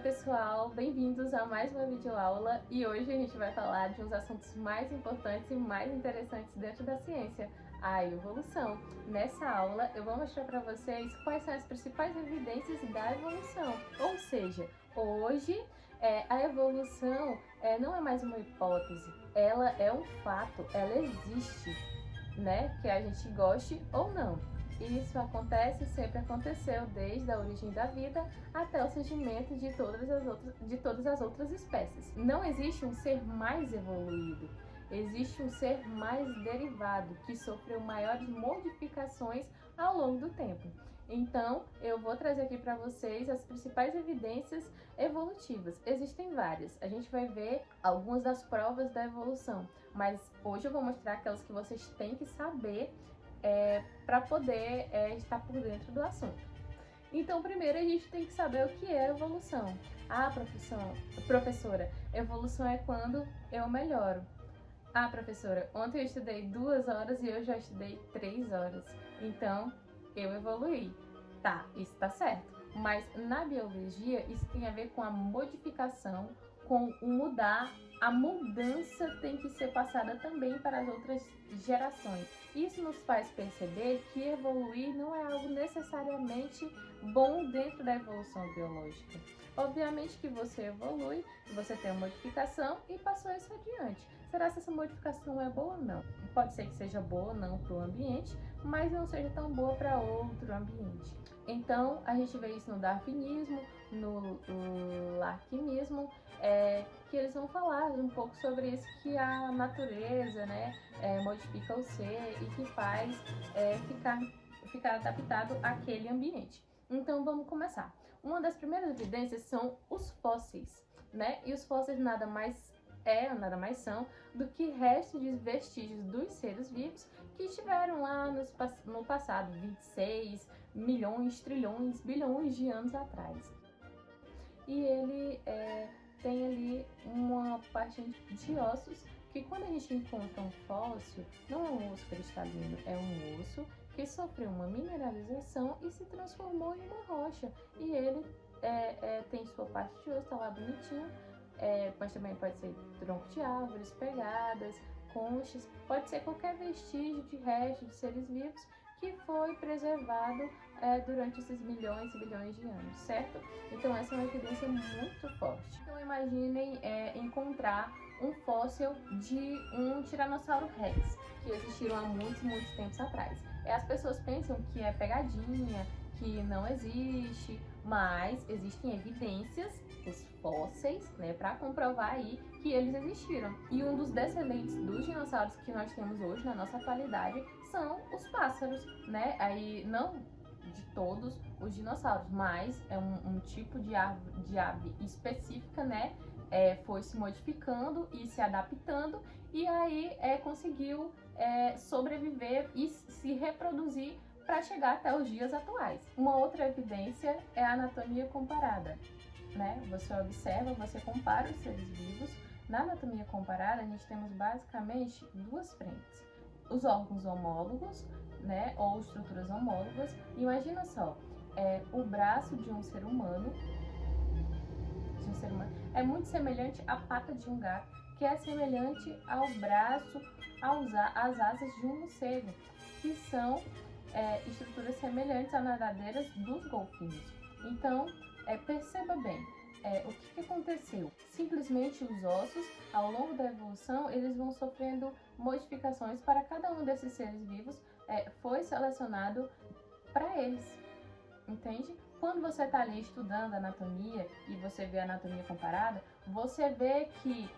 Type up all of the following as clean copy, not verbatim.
pessoal, bem-vindos a mais uma videoaula e hoje a gente vai falar de uns assuntos mais importantes e mais interessantes dentro da ciência, a evolução. Nessa aula eu vou mostrar para vocês quais são as principais evidências da evolução, ou seja, hoje a evolução não é mais uma hipótese, ela é um fato, ela existe, né? Que a gente goste ou não. Isso acontece e sempre aconteceu desde a origem da vida até o surgimento de todas as outras espécies. Não existe um ser mais evoluído, existe um ser mais derivado que sofreu maiores modificações ao longo do tempo. Então, eu vou trazer aqui para vocês as principais evidências evolutivas. Existem várias, a gente vai ver algumas das provas da evolução, mas hoje eu vou mostrar aquelas que vocês têm que saber para poder estar por dentro do assunto. Então, primeiro a gente tem que saber o que é evolução. Ah, professora, evolução é quando eu melhoro. Ah, professora, ontem eu estudei 2 horas e eu já estudei 3 horas. Então, eu evoluí. Tá, isso tá certo. Mas na biologia, isso tem a ver com a modificação, com o mudar. A mudança tem que ser passada também para as outras gerações. Isso nos faz perceber que evoluir não é algo necessariamente bom dentro da evolução biológica. Obviamente que você evolui, você tem uma modificação e passou isso adiante. Será que essa modificação é boa ou não? Pode ser que seja boa ou não para o ambiente, mas não seja tão boa para outro ambiente. Então, a gente vê isso no darwinismo, no larquinismo, que eles vão falar um pouco sobre isso, que a natureza, né, modifica o ser e que faz ficar adaptado àquele ambiente. Então, vamos começar. Uma das primeiras evidências são os fósseis, né? E os fósseis nada mais são do que restos de vestígios dos seres vivos que estiveram lá no passado, 26 milhões, trilhões, bilhões de anos atrás. E ele tem ali uma parte de ossos que, quando a gente encontra um fóssil, não é um osso cristalino, é um osso que sofreu uma mineralização e se transformou em uma rocha. E ele tem sua parte de osso, tá lá bonitinho, mas também pode ser tronco de árvores, pegadas, conchas, pode ser qualquer vestígio de restos de seres vivos que foi preservado durante esses milhões e bilhões de anos, certo? Então essa é uma evidência muito forte. Então imaginem encontrar um fóssil de um Tiranossauro Rex, que existiram há muitos tempos atrás. As pessoas pensam que é pegadinha, que não existe, mas existem evidências, os fósseis, né, para comprovar aí que eles existiram. E um dos descendentes dos dinossauros que nós temos hoje na nossa atualidade são os pássaros, né? Aí não de todos os dinossauros, mas é um tipo de ave específica, né? Foi se modificando e se adaptando e aí conseguiu sobreviver e se reproduzir para chegar até os dias atuais. Uma outra evidência é a anatomia comparada, né? Você observa, você compara os seres vivos. Na anatomia comparada, a gente temos basicamente duas frentes: os órgãos homólogos, né, ou estruturas homólogas. Imagina só, o braço de um ser humano é muito semelhante à pata de um gato, que é semelhante ao braço, às asas de um morcego, que são estruturas semelhantes a nadadeiras dos golfinhos. Então, perceba bem, o que aconteceu? Simplesmente os ossos, ao longo da evolução, eles vão sofrendo modificações para cada um desses seres vivos, foi selecionado para eles, entende? Quando você está ali estudando anatomia e você vê a anatomia comparada, você vê que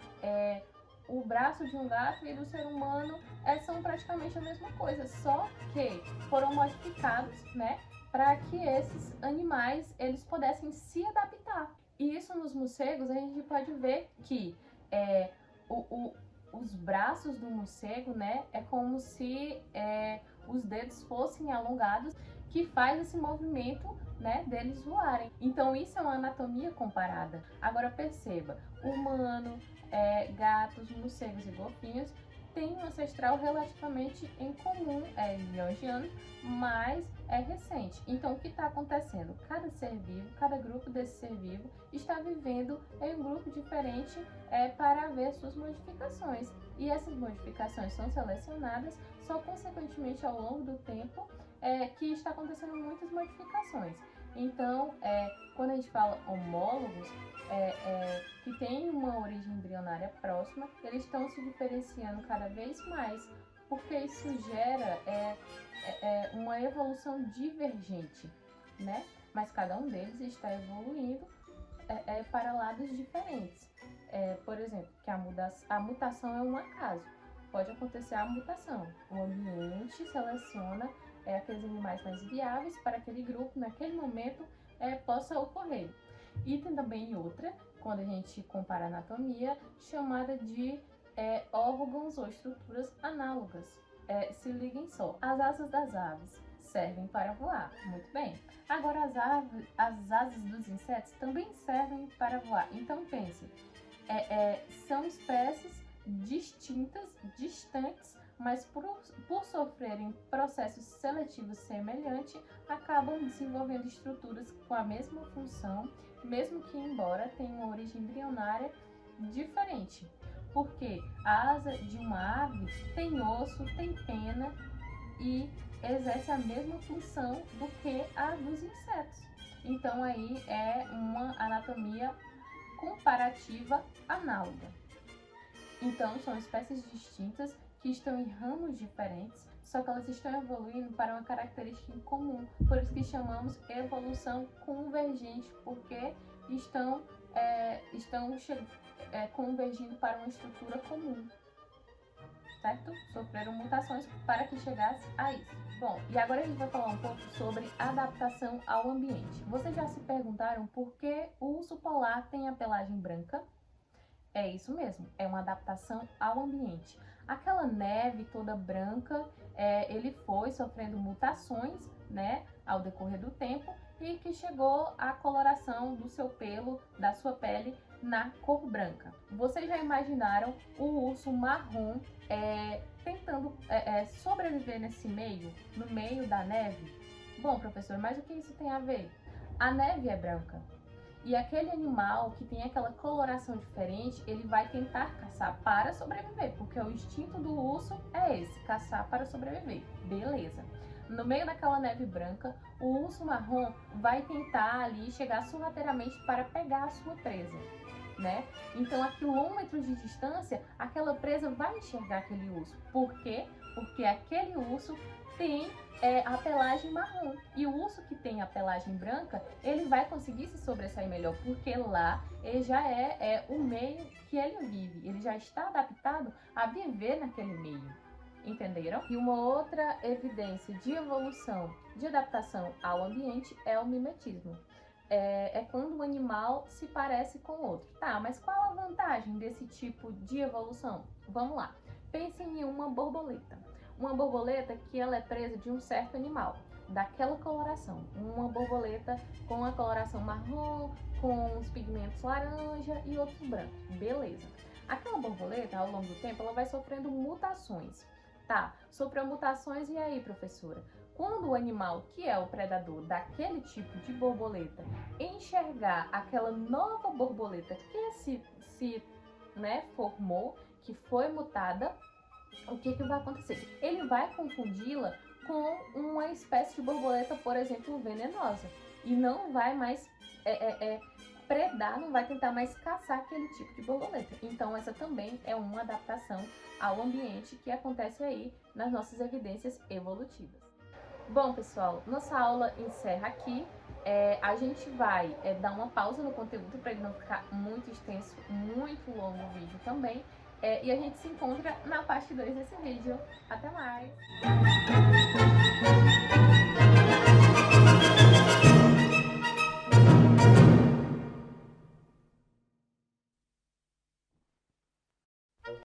o braço de um gato e do ser humano são praticamente a mesma coisa, só que foram modificados, né, para que esses animais eles pudessem se adaptar. E isso nos morcegos a gente pode ver que os braços do morcego, né, é como se os dedos fossem alongados, que faz esse movimento, né, deles voarem. Então isso é uma anatomia comparada. Agora perceba, humano, gatos, morcegos e golfinhos tem um ancestral relativamente em comum, milhões de anos, mas é recente. Então, o que está acontecendo? Cada ser vivo, cada grupo desse ser vivo está vivendo em um grupo diferente para haver suas modificações. E essas modificações são selecionadas só consequentemente ao longo do tempo que está acontecendo muitas modificações. Então, quando a gente fala homólogos, que têm uma origem embrionária próxima, eles estão se diferenciando cada vez mais, porque isso gera uma evolução divergente, né? Mas cada um deles está evoluindo para lados diferentes. Por exemplo, que a mutação é um acaso. Pode acontecer a mutação. O ambiente seleciona aqueles animais mais viáveis para aquele grupo, naquele momento, possa ocorrer. E tem também outra, quando a gente compara a anatomia, chamada de órgãos ou estruturas análogas. Se liguem só, as asas das aves servem para voar, muito bem. Agora as asas dos insetos também servem para voar. Então pense, são espécies distintas, distantes, mas por sofrerem processos seletivos semelhantes, acabam desenvolvendo estruturas com a mesma função, mesmo que embora tenham uma origem embrionária diferente. Porque a asa de uma ave tem osso, tem pena e exerce a mesma função do que a dos insetos. Então aí é uma anatomia comparativa análoga. Então são espécies distintas que estão em ramos diferentes, só que elas estão evoluindo para uma característica em comum. Por isso que chamamos evolução convergente, porque estão convergindo para uma estrutura comum, certo? Sofreram mutações para que chegasse a isso. Bom, e agora a gente vai falar um pouco sobre adaptação ao ambiente. Vocês já se perguntaram por que o urso polar tem a pelagem branca? É isso mesmo, é uma adaptação ao ambiente. Aquela neve toda branca, ele foi sofrendo mutações, né, ao decorrer do tempo, e que chegou à coloração do seu pelo, da sua pele, na cor branca. Vocês já imaginaram o urso marrom tentando sobreviver nesse meio, no meio da neve? Bom, professor, mas o que isso tem a ver? A neve é branca. E aquele animal que tem aquela coloração diferente, ele vai tentar caçar para sobreviver, porque o instinto do urso é esse, caçar para sobreviver. Beleza. No meio daquela neve branca, o urso marrom vai tentar ali chegar sorrateiramente para pegar a sua presa, né? Então, a quilômetros de distância, aquela presa vai enxergar aquele urso. Por quê? Porque aquele urso tem a pelagem marrom. E o urso que tem a pelagem branca, ele vai conseguir se sobressair melhor, porque lá ele já é o meio que ele vive. Ele já está adaptado a viver naquele meio. Entenderam? E uma outra evidência de evolução, de adaptação ao ambiente é o mimetismo. É quando um animal se parece com outro. Tá, mas qual a vantagem desse tipo de evolução? Vamos lá. Pense em uma borboleta. Uma borboleta que ela é presa de um certo animal, daquela coloração. Uma borboleta com a coloração marrom, com os pigmentos laranja e outros brancos. Beleza. Aquela borboleta, ao longo do tempo, ela vai sofrendo mutações. Tá, sofreu mutações e aí, professora? Quando o animal, que é o predador daquele tipo de borboleta, enxergar aquela nova borboleta que se formou, que foi mutada, o que vai acontecer? Ele vai confundi-la com uma espécie de borboleta, por exemplo, venenosa. E não vai mais predar, não vai tentar mais caçar aquele tipo de borboleta. Então, essa também é uma adaptação ao ambiente que acontece aí nas nossas evidências evolutivas. Bom, pessoal, nossa aula encerra aqui. A gente vai dar uma pausa no conteúdo para ele não ficar muito extenso, muito longo o vídeo também. E a gente se encontra na parte 2 desse vídeo. Até mais!